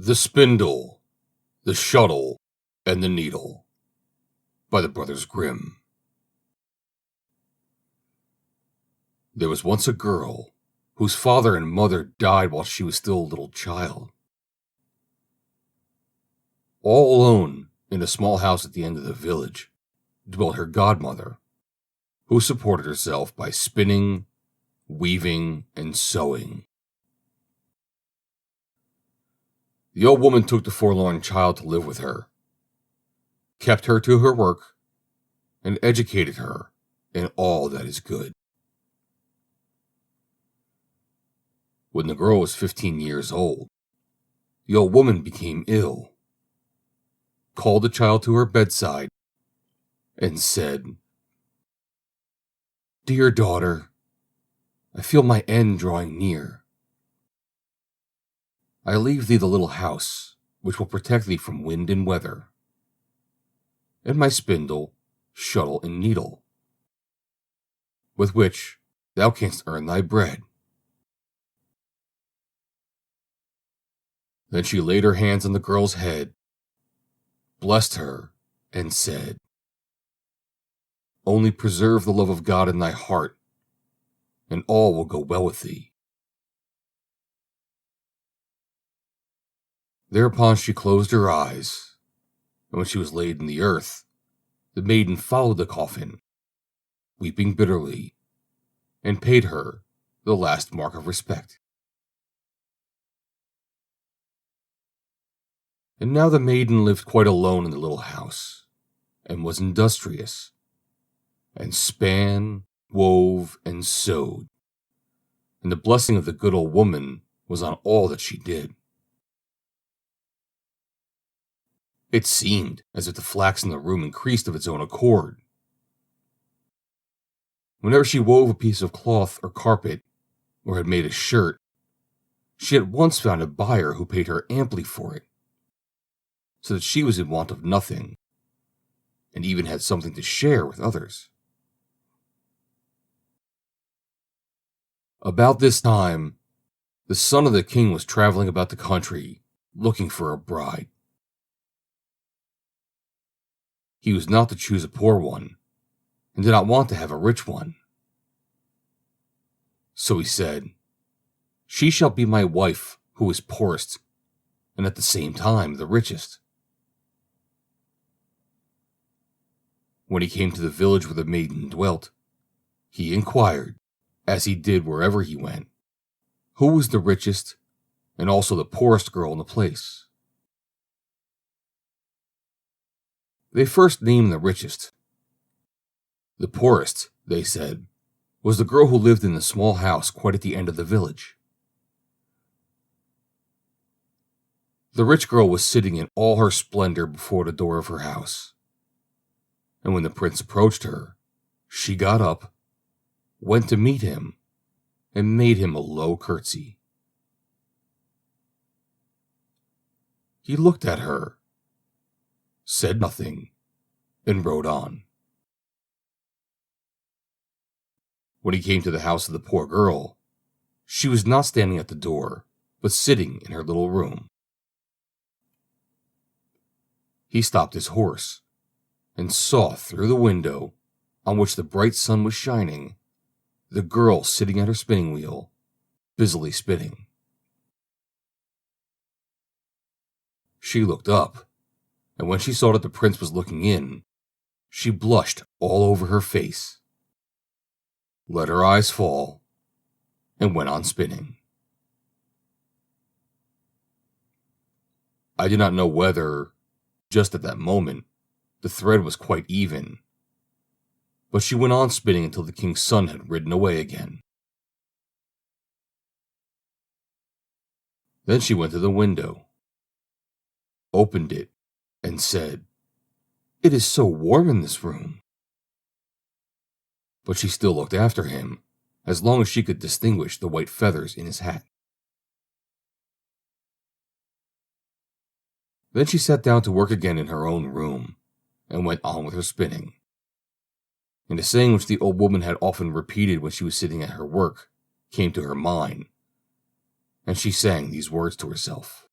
The Spindle, the Shuttle, and the Needle by the brothers Grimm. There was once a girl whose father and mother died while she was still a little child. All alone in a small house at the end of the village dwelt her godmother, who supported herself by spinning, weaving, and sewing. The old woman took the forlorn child to live with her, kept her to her work, and educated her in all that is good. When the girl was 15 years old, the old woman became ill, called the child to her bedside, and said, "Dear daughter, I feel my end drawing near. I leave thee the little house, which will protect thee from wind and weather, and my spindle, shuttle, and needle, with which thou canst earn thy bread." Then she laid her hands on the girl's head, blessed her, and said, "Only preserve the love of God in thy heart, and all will go well with thee." Thereupon she closed her eyes, and when she was laid in the earth, the maiden followed the coffin, weeping bitterly, and paid her the last mark of respect. And now the maiden lived quite alone in the little house, and was industrious, and span, wove, and sewed, and the blessing of the good old woman was on all that she did. It seemed as if the flax in the room increased of its own accord. Whenever she wove a piece of cloth or carpet, or had made a shirt, she at once found a buyer who paid her amply for it, so that she was in want of nothing, and even had something to share with others. About this time, the son of the king was traveling about the country, looking for a bride. He was not to choose a poor one, and did not want to have a rich one. So he said, "She shall be my wife who is poorest, and at the same time the richest." When he came to the village where the maiden dwelt, he inquired, as he did wherever he went, who was the richest and also the poorest girl in the place. They first named the richest. The poorest, they said, was the girl who lived in the small house quite at the end of the village. The rich girl was sitting in all her splendor before the door of her house, and when the prince approached her, she got up, went to meet him, and made him a low curtsy. He looked at her, said nothing, and rode on. When he came to the house of the poor girl, she was not standing at the door, but sitting in her little room. He stopped his horse, and saw through the window, on which the bright sun was shining, the girl sitting at her spinning wheel, busily spinning. She looked up, and when she saw that the prince was looking in, she blushed all over her face, let her eyes fall, and went on spinning. I do not know whether, just at that moment, the thread was quite even, but she went on spinning until the king's son had ridden away again. Then she went to the window, opened it, and said, "It is so warm in this room." But she still looked after him, as long as she could distinguish the white feathers in his hat. Then she sat down to work again in her own room, and went on with her spinning. And a saying which the old woman had often repeated when she was sitting at her work came to her mind, and she sang these words to herself.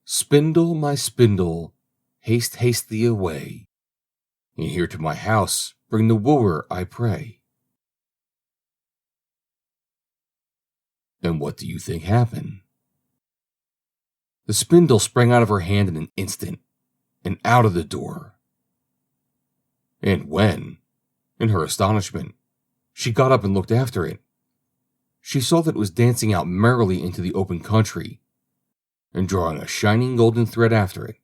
Spindle, my spindle, haste, haste thee away, and here to my house bring the wooer, I pray. And what do you think happened? The spindle sprang out of her hand in an instant, and out of the door. And when, in her astonishment, she got up and looked after it, she saw that it was dancing out merrily into the open country, and drawing a shining golden thread after it.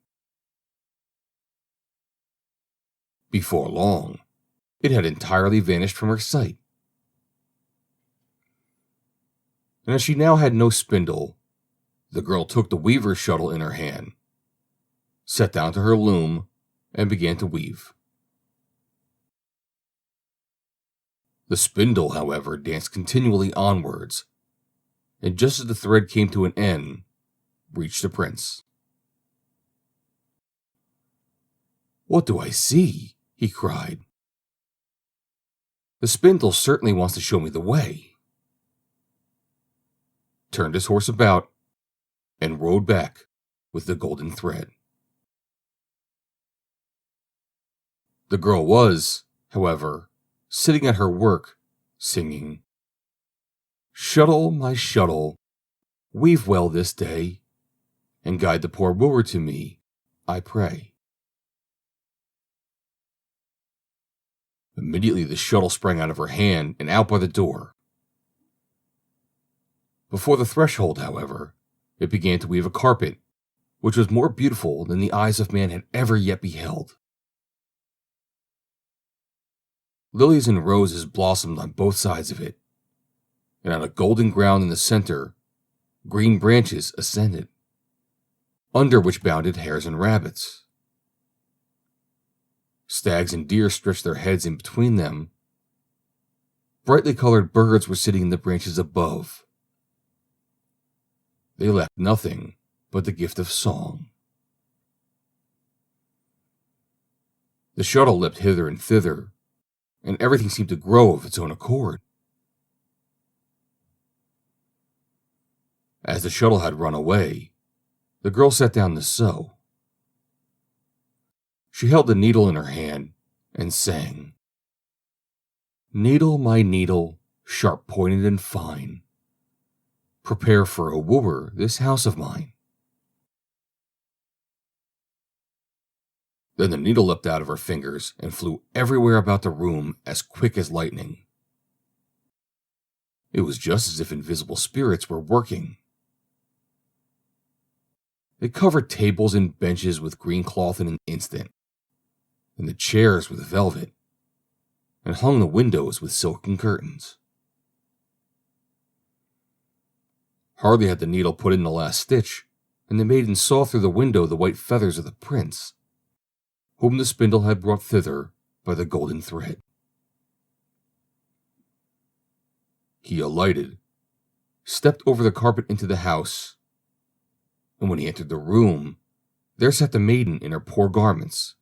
Before long, it had entirely vanished from her sight. And as she now had no spindle, the girl took the weaver's shuttle in her hand, sat down to her loom, and began to weave. The spindle, however, danced continually onwards, and just as the thread came to an end, reached the prince. "What do I see?" he cried. "The spindle certainly wants to show me the way," turned his horse about, and rode back with the golden thread. The girl was, however, sitting at her work, singing, "Shuttle, my shuttle, weave well this day, and guide the poor wooer to me, I pray." Immediately the shuttle sprang out of her hand and out by the door. Before the threshold, however, it began to weave a carpet, which was more beautiful than the eyes of man had ever yet beheld. Lilies and roses blossomed on both sides of it, and on a golden ground in the center, green branches ascended, under which bounded hares and rabbits. Stags and deer stretched their heads in between them. Brightly colored birds were sitting in the branches above. They lacked nothing but the gift of song. The shuttle leapt hither and thither, and everything seemed to grow of its own accord. As the shuttle had run away, the girl sat down to sew. She held the needle in her hand and sang, "Needle, my needle, sharp-pointed and fine, prepare for a wooer this house of mine." Then the needle leapt out of her fingers and flew everywhere about the room as quick as lightning. It was just as if invisible spirits were working. They covered tables and benches with green cloth in an instant, and the chairs with velvet, and hung the windows with silken curtains. Hardly had the needle put in the last stitch, and the maiden saw through the window the white feathers of the prince, whom the spindle had brought thither by the golden thread. He alighted, stepped over the carpet into the house, and when he entered the room, there sat the maiden in her poor garments.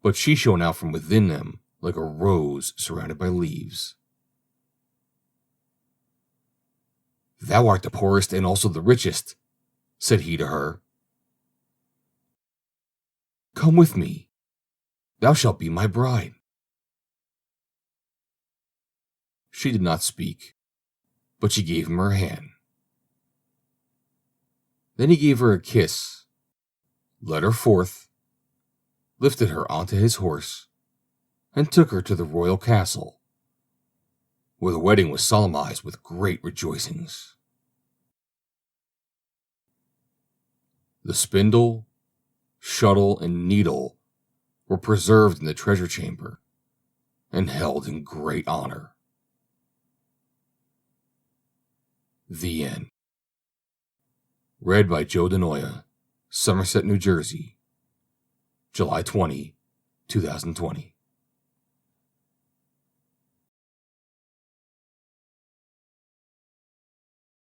But she shone out from within them like a rose surrounded by leaves. "Thou art the poorest and also the richest," said he to her. "Come with me. Thou shalt be my bride." She did not speak, but she gave him her hand. Then he gave her a kiss, led her forth, lifted her onto his horse, and took her to the royal castle, where the wedding was solemnized with great rejoicings. The spindle, shuttle, and needle were preserved in the treasure chamber and held in great honor. The end. Read by Joe DeNoia, Somerset, New Jersey, July 20, 2020.